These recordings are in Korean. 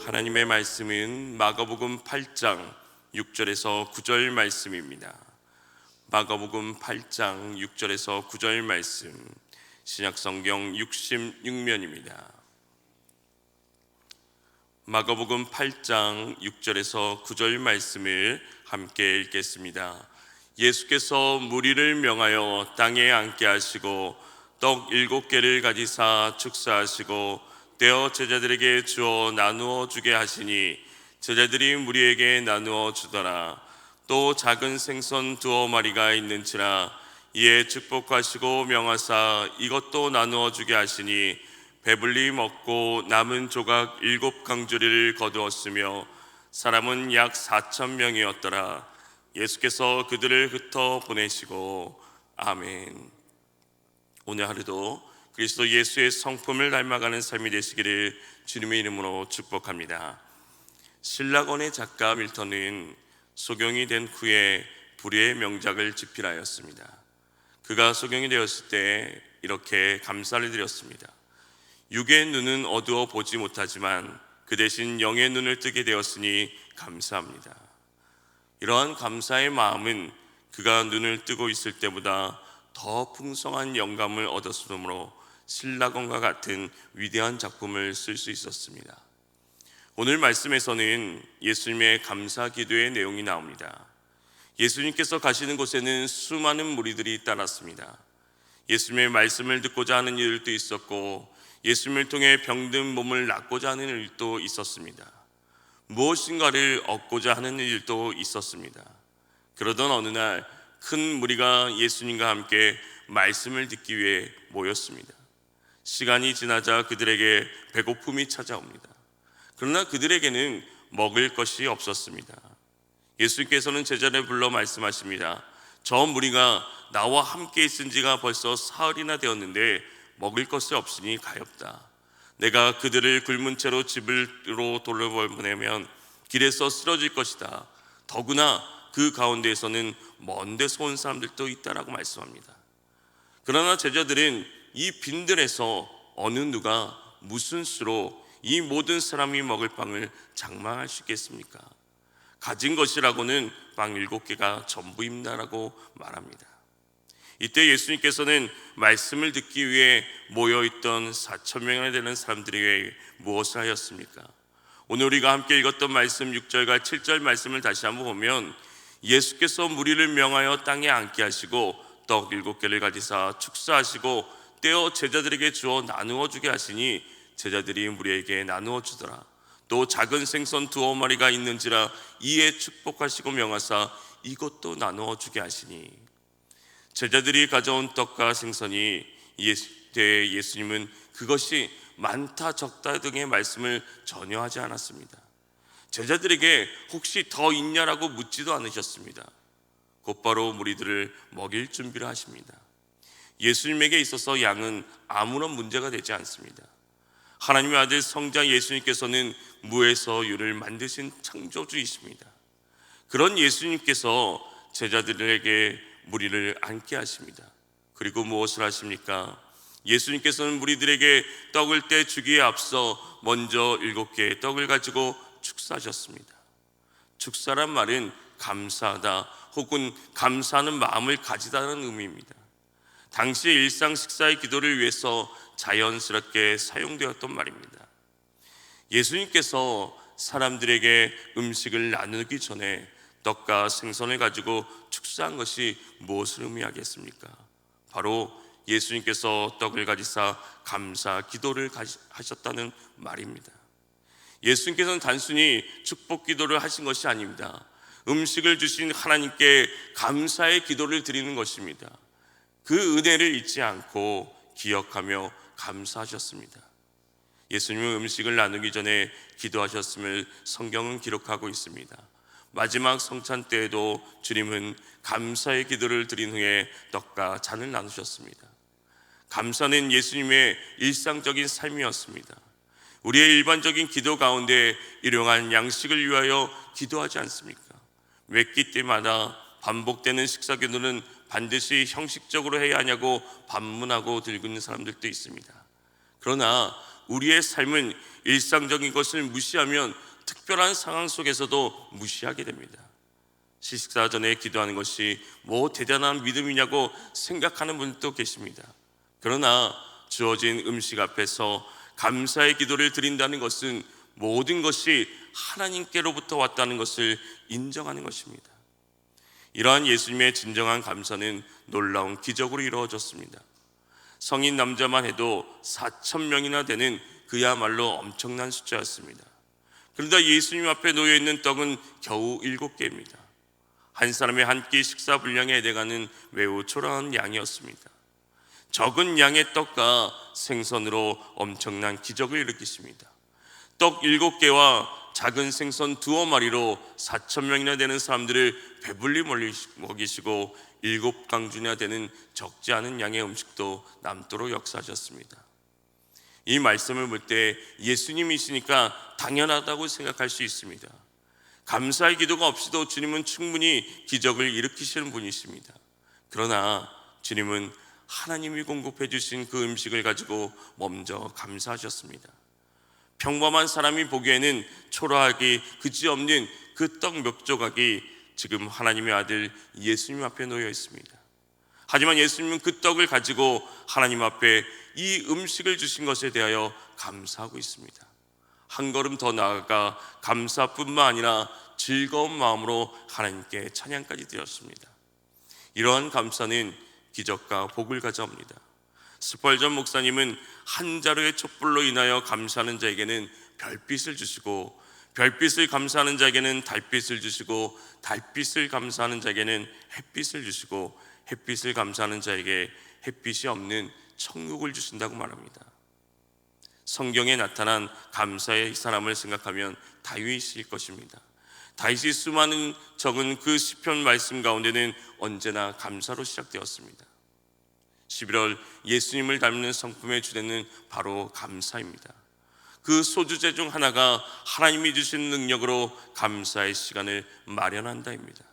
하나님의 말씀은 마가복음 8장 6절에서 9절 말씀입니다. 마가복음 8장 6절에서 9절 말씀, 신약성경 66면입니다. 마가복음 8장 6절에서 9절 말씀을 함께 읽겠습니다. 예수께서 무리를 명하여 땅에 앉게 하시고 떡 7개를 가지사 축사하시고 떼어 제자들에게 주어 나누어 주게 하시니 제자들이 무리에게 나누어 주더라. 또 작은 생선 2마리가 있는지라 이에 축복하시고 명하사 이것도 나누어 주게 하시니 배불리 먹고 남은 조각 7강주리를 거두었으며 사람은 약 4,000명이었더라. 예수께서 그들을 흩어 보내시고 아멘. 오늘 하루도 그리스도 예수의 성품을 닮아가는 삶이 되시기를 주님의 이름으로 축복합니다. 신라권의 작가 밀턴은 소경이 된 후에 불의의 명작을 집필하였습니다. 그가 소경이 되었을 때 이렇게 감사를 드렸습니다. 육의 눈은 어두워 보지 못하지만 그 대신 영의 눈을 뜨게 되었으니 감사합니다. 이러한 감사의 마음은 그가 눈을 뜨고 있을 때보다 더 풍성한 영감을 얻었으므로 신라권과 같은 위대한 작품을 쓸 수 있었습니다. 오늘 말씀에서는 예수님의 감사 기도의 내용이 나옵니다. 예수님께서 가시는 곳에는 수많은 무리들이 따랐습니다. 예수님의 말씀을 듣고자 하는 이들도 있었고 예수님을 통해 병든 몸을 낫고자 하는 일도 있었습니다. 무엇인가를 얻고자 하는 일도 있었습니다. 그러던 어느 날 큰 무리가 예수님과 함께 말씀을 듣기 위해 모였습니다. 시간이 지나자 그들에게 배고픔이 찾아옵니다. 그러나 그들에게는 먹을 것이 없었습니다. 예수님께서는 제자를 불러 말씀하십니다. 저 무리가 나와 함께 있은 지가 벌써 사흘이나 되었는데 먹을 것이 없으니 가엾다. 내가 그들을 굶은 채로 집으로 돌려보내면 길에서 쓰러질 것이다. 더구나 그 가운데에서는 먼 데서 온 사람들도 있다라고 말씀합니다. 그러나 제자들은 이 빈들에서 어느 누가 무슨 수로 이 모든 사람이 먹을 빵을 장만할 수 있겠습니까? 가진 것이라고는 빵 7개가 전부입니다라고 말합니다. 이때 예수님께서는 말씀을 듣기 위해 모여있던 4,000명이나 되는 사람들에게 무엇을 하였습니까? 오늘 우리가 함께 읽었던 말씀 6절과 7절 말씀을 다시 한번 보면 예수께서 무리를 명하여 땅에 앉게 하시고 떡 7개를 가지사 축사하시고 떼어 제자들에게 주어 나누어 주게 하시니 제자들이 무리에게 나누어 주더라. 또 작은 생선 2마리가 있는지라 이에 축복하시고 명하사 이것도 나누어 주게 하시니 제자들이 가져온 떡과 생선이 대해 예수님은 그것이 많다 적다 등의 말씀을 전혀 하지 않았습니다. 제자들에게 혹시 더 있냐라고 묻지도 않으셨습니다. 곧바로 무리들을 먹일 준비를 하십니다. 예수님에게 있어서 양은 아무런 문제가 되지 않습니다. 하나님의 아들 성자 예수님께서는 무에서 유를 만드신 창조주이십니다. 그런 예수님께서 제자들에게 무리를 앉게 하십니다. 그리고 무엇을 하십니까? 예수님께서는 무리들에게 떡을 떼 주기에 앞서 먼저 7개의 떡을 가지고 축사하셨습니다. 축사란 말은 감사하다 혹은 감사하는 마음을 가지다는 의미입니다. 당시 일상 식사의 기도를 위해서 자연스럽게 사용되었던 말입니다. 예수님께서 사람들에게 음식을 나누기 전에 떡과 생선을 가지고 축사한 것이 무엇을 의미하겠습니까? 바로 예수님께서 떡을 가지사 감사 기도를 하셨다는 말입니다. 예수님께서는 단순히 축복 기도를 하신 것이 아닙니다. 음식을 주신 하나님께 감사의 기도를 드리는 것입니다. 그 은혜를 잊지 않고 기억하며 감사하셨습니다. 예수님은 음식을 나누기 전에 기도하셨음을 성경은 기록하고 있습니다. 마지막 성찬 때에도 주님은 감사의 기도를 드린 후에 떡과 잔을 나누셨습니다. 감사는 예수님의 일상적인 삶이었습니다. 우리의 일반적인 기도 가운데 일용할 양식을 위하여 기도하지 않습니까? 왜 끼 때마다 반복되는 식사 기도는 반드시 형식적으로 해야 하냐고 반문하고 들고 있는 사람들도 있습니다. 그러나 우리의 삶은 일상적인 것을 무시하면 특별한 상황 속에서도 무시하게 됩니다. 식사 전에 기도하는 것이 뭐 대단한 믿음이냐고 생각하는 분도 계십니다. 그러나 주어진 음식 앞에서 감사의 기도를 드린다는 것은 모든 것이 하나님께로부터 왔다는 것을 인정하는 것입니다. 이러한 예수님의 진정한 감사는 놀라운 기적으로 이루어졌습니다. 성인 남자만 해도 4,000명이나 되는 그야말로 엄청난 숫자였습니다. 그런데 예수님 앞에 놓여있는 떡은 겨우 7개입니다. 한 사람의 한 끼 식사 분량에 해당하는 매우 초라한 양이었습니다. 적은 양의 떡과 생선으로 엄청난 기적을 일으키십니다. 떡 7개와 작은 생선 2마리로 4,000명이나 되는 사람들을 배불리 먹이시고 7강준이나 되는 적지 않은 양의 음식도 남도록 역사하셨습니다. 이 말씀을 볼 때 예수님이시니까 당연하다고 생각할 수 있습니다. 감사의 기도가 없이도 주님은 충분히 기적을 일으키시는 분이십니다. 그러나 주님은 하나님이 공급해 주신 그 음식을 가지고 먼저 감사하셨습니다. 평범한 사람이 보기에는 초라하기 그지없는 그 떡 몇 조각이 지금 하나님의 아들 예수님 앞에 놓여 있습니다. 하지만 예수님은 그 떡을 가지고 하나님 앞에 이 음식을 주신 것에 대하여 감사하고 있습니다. 한 걸음 더 나아가 감사뿐만 아니라 즐거운 마음으로 하나님께 찬양까지 드렸습니다. 이러한 감사는 기적과 복을 가져옵니다. 스펄전 목사님은 한 자루의 촛불로 인하여 감사하는 자에게는 별빛을 주시고, 별빛을 감사하는 자에게는 달빛을 주시고, 달빛을 감사하는 자에게는 햇빛을 주시고, 햇빛을 감사하는 자에게 햇빛이 없는 천국을 주신다고 말합니다. 성경에 나타난 감사의 사람을 생각하면 다윗일 것입니다. 다윗이 수많은 적은 그 시편 말씀 가운데는 언제나 감사로 시작되었습니다. 11월 예수님을 닮는 성품의 주제는 바로 감사입니다. 그 소주제 중 하나가 하나님이 주신 능력으로 감사의 시간을 마련한다입니다.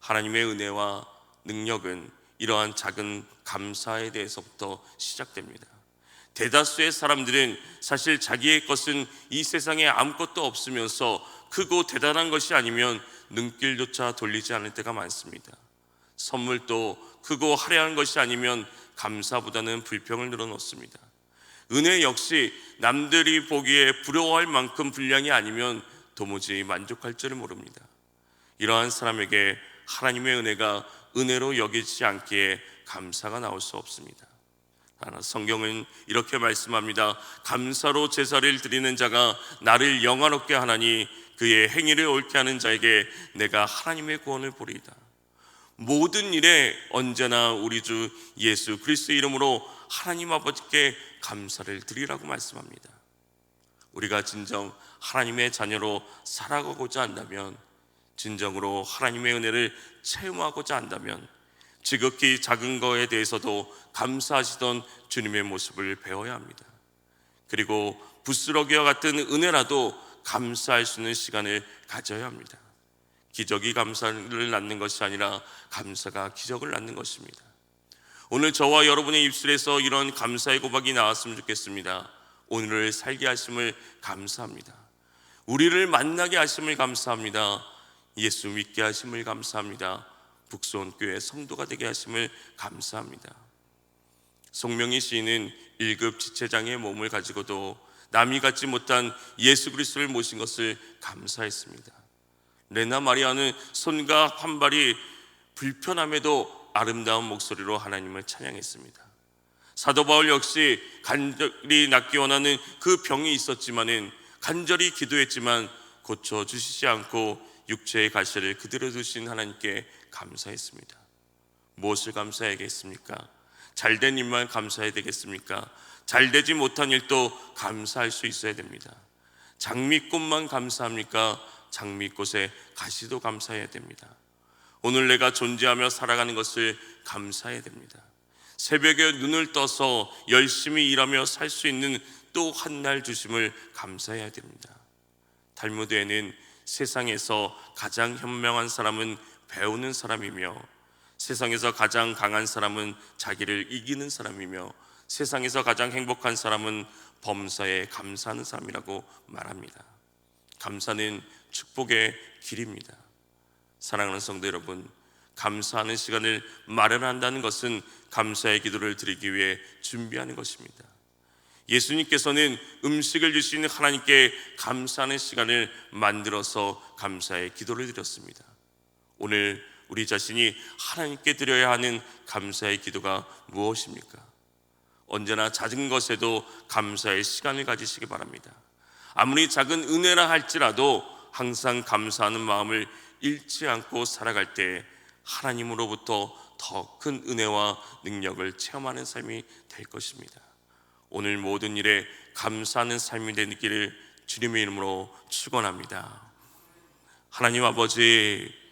하나님의 은혜와 능력은 이러한 작은 감사에 대해서부터 시작됩니다. 대다수의 사람들은 사실 자기의 것은 이 세상에 아무것도 없으면서 크고 대단한 것이 아니면 눈길조차 돌리지 않을 때가 많습니다. 선물도 크고 화려한 것이 아니면 감사보다는 불평을 늘어놓습니다. 은혜 역시 남들이 보기에 부러워할 만큼 분량이 아니면 도무지 만족할 줄을 모릅니다. 이러한 사람에게 하나님의 은혜가 은혜로 여기지 않기에 감사가 나올 수 없습니다. 성경은 이렇게 말씀합니다. 감사로 제사를 드리는 자가 나를 영화롭게 하나니 그의 행위를 옳게 하는 자에게 내가 하나님의 구원을 보리이다. 모든 일에 언제나 우리 주 예수 그리스도의 이름으로 하나님 아버지께 감사를 드리라고 말씀합니다. 우리가 진정 하나님의 자녀로 살아가고자 한다면, 진정으로 하나님의 은혜를 체험하고자 한다면 지극히 작은 거에 대해서도 감사하시던 주님의 모습을 배워야 합니다. 그리고 부스러기와 같은 은혜라도 감사할 수 있는 시간을 가져야 합니다. 기적이 감사를 낳는 것이 아니라 감사가 기적을 낳는 것입니다. 오늘 저와 여러분의 입술에서 이런 감사의 고백이 나왔으면 좋겠습니다. 오늘을 살게 하심을 감사합니다. 우리를 만나게 하심을 감사합니다. 예수 믿게 하심을 감사합니다. 북소원교회 성도가 되게 하심을 감사합니다. 송명희 시인은 1급 지체장애의 몸을 가지고도 남이 갖지 못한 예수 그리스도를 모신 것을 감사했습니다. 레나 마리아는 손과 한 발이 불편함에도 아름다운 목소리로 하나님을 찬양했습니다. 사도 바울 역시 간절히 낫기 원하는 그 병이 있었지만은 간절히 기도했지만 고쳐주시지 않고 육체의 가시를 그대로 두신 하나님께 감사했습니다. 무엇을 감사해야겠습니까? 잘된 일만 감사해야 되겠습니까? 잘되지 못한 일도 감사할 수 있어야 됩니다. 장미꽃만 감사합니까? 장미꽃에 가시도 감사해야 됩니다. 오늘 내가 존재하며 살아가는 것을 감사해야 됩니다. 새벽에 눈을 떠서 열심히 일하며 살 수 있는 또 한 날 주심을 감사해야 됩니다. 탈무드에는 세상에서 가장 현명한 사람은 배우는 사람이며 세상에서 가장 강한 사람은 자기를 이기는 사람이며 세상에서 가장 행복한 사람은 범사에 감사하는 사람이라고 말합니다. 감사는 축복의 길입니다. 사랑하는 성도 여러분, 감사하는 시간을 마련한다는 것은 감사의 기도를 드리기 위해 준비하는 것입니다. 예수님께서는 음식을 주신 하나님께 감사하는 시간을 만들어서 감사의 기도를 드렸습니다. 오늘 우리 자신이 하나님께 드려야 하는 감사의 기도가 무엇입니까? 언제나 작은 것에도 감사의 시간을 가지시기 바랍니다. 아무리 작은 은혜라 할지라도 항상 감사하는 마음을 잃지 않고 살아갈 때 하나님으로부터 더 큰 은혜와 능력을 체험하는 삶이 될 것입니다. 오늘 모든 일에 감사하는 삶이 되기를 주님의 이름으로 축원합니다. 하나님 아버지,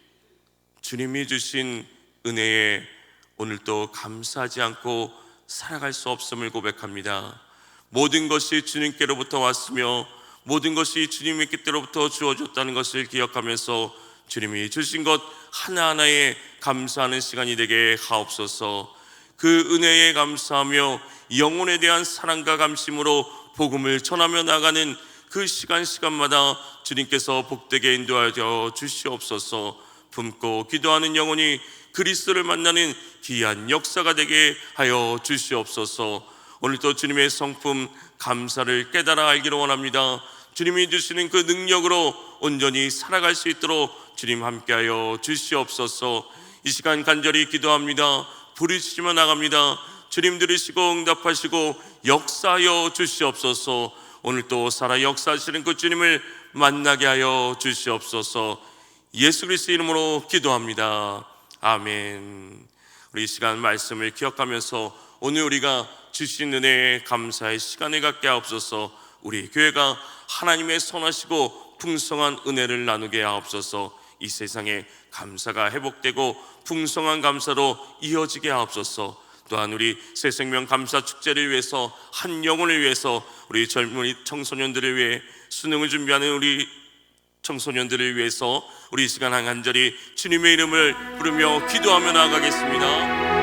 주님이 주신 은혜에 오늘도 감사하지 않고 살아갈 수 없음을 고백합니다. 모든 것이 주님께로부터 왔으며 모든 것이 주님의 뜻대로부터 주어졌다는 것을 기억하면서 주님이 주신 것 하나하나에 감사하는 시간이 되게 하옵소서. 그 은혜에 감사하며 영혼에 대한 사랑과 감심으로 복음을 전하며 나가는 그 시간마다 주님께서 복되게 인도하여 주시옵소서. 품고 기도하는 영혼이 그리스도를 만나는 귀한 역사가 되게 하여 주시옵소서. 오늘도 주님의 성품 감사를 깨달아 알기를 원합니다. 주님이 주시는 그 능력으로 온전히 살아갈 수 있도록 주님 함께하여 주시옵소서. 이 시간 간절히 기도합니다. 부르시며 나갑니다. 주님 들으시고 응답하시고 역사하여 주시옵소서. 오늘도 살아 역사하시는 그 주님을 만나게 하여 주시옵소서. 예수 그리스도 이름으로 기도합니다. 아멘. 우리 이 시간 말씀을 기억하면서 오늘 우리가 주신 은혜에 감사의 시간을 갖게 하옵소서. 우리 교회가 하나님의 선하시고 풍성한 은혜를 나누게 하옵소서. 이 세상에 감사가 회복되고 풍성한 감사로 이어지게 하옵소서. 또한 우리 새생명 감사 축제를 위해서, 한 영혼을 위해서, 우리 젊은이 청소년들을 위해, 수능을 준비하는 우리 청소년들을 위해서 우리 이 시간 간절히 주님의 이름을 부르며 기도하며 나아가겠습니다.